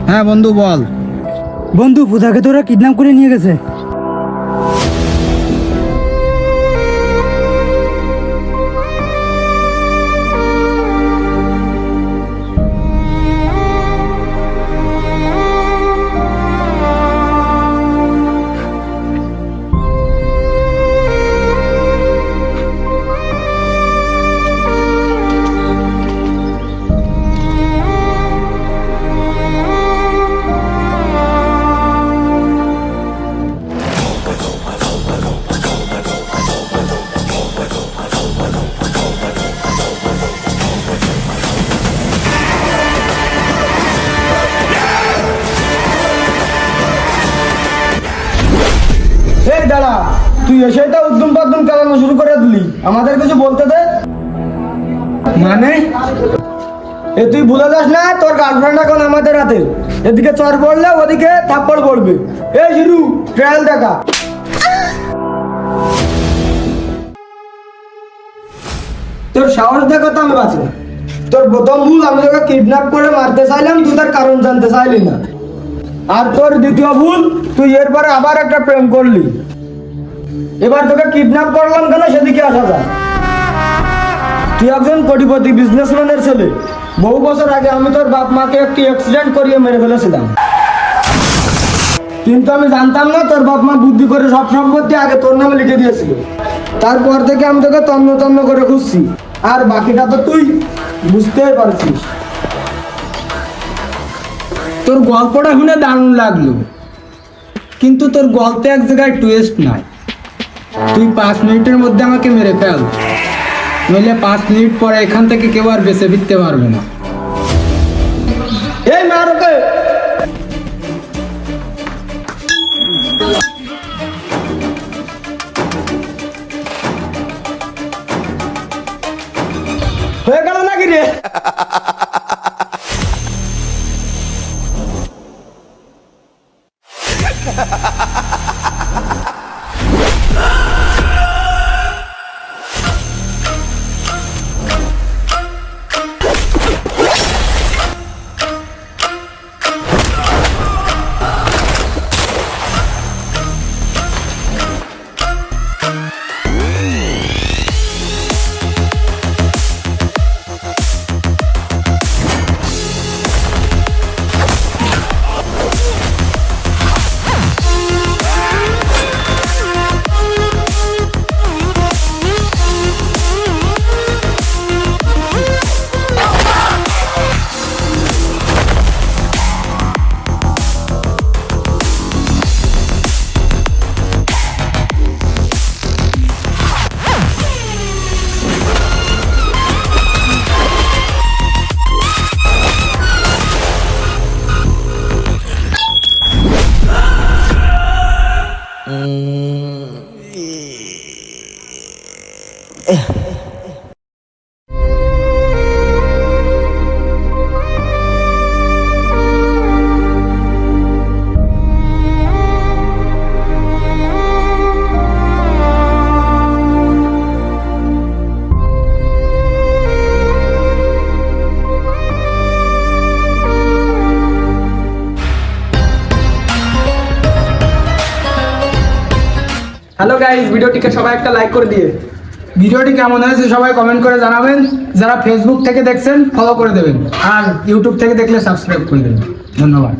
হ্যাঁ বন্ধু বল। বন্ধু পূজাকে তোরা কিডন্যাপ করে নিয়ে গেছে। এই দাঁড়া, তুই এসেই তো উদ্যম পাদ্যম চালানো শুরু করে দিলি, আমাদের কিছু বলতে দে। মানে তুই ভুলে যাস না তোর গার্লফ্রেন্ড এখন আমাদের হাতে। এদিকে চর পড়লে ওদিকে থাপ্পড় পড়বে। এই শিরু, ট্রায়াল দেখা। তোর সাহস দেখো তো আমি বাঁচি না। তোর প্রথম ভুল, আমি তোকে কিডন্যাপ করে মারতে চাইলাম, তুই তার কারণ জানতে চাইলি না। আর তোর দ্বিতীয় ভুল, তুই এরপরে আবার একটা প্রেম করলি। এবার তোকে কিডন্যাপ করলাম কেন সেদিকে আসা যায়। তুই একজন কোটিপতি বিজনেসম্যানের ছেলে। বহু বছর আগে আমি তোর বাপ মাকে একটি অ্যাক্সিডেন্ট করিয়ে মেরে ফেলেছিলাম, কিন্তু আমি জানতাম না তোর বাপ মা বুদ্ধি করে সব সম্পত্তি আগে তোর নামে লিখে দিয়েছিল। তারপর থেকে আমি তোকে তন্ন তন্ন করে খুঁজছি, আর বাকিটা তো তুই বুঝতেই পারছিস। তোর গল্পটা শুনে দারুণ লাগলো, কিন্তু তোর গল্পে এক জায়গায় টুইস্ট নাই। তুই 5 মিনিটের মধ্যে আমাকে মেরে ফেল, নইলে 5 মিনিট পরে এখান থেকে কেউ আর বেঁচে ফিরতে পারবে না। এই মার ওকে। হয়ে গেল নাকি রে? হ্যালো গাইস, ভিডিওটিকে সবাই একটা লাইক করে দিয়ে। ভিডিওটি কেমন হয়েছে সবাই কমেন্ট করে জানাবেন। যারা ফেসবুক থেকে দেখছেন ফলো করে দেবেন, আর ইউটিউব থেকে দেখলে সাবস্ক্রাইব করে দেবেন। ধন্যবাদ।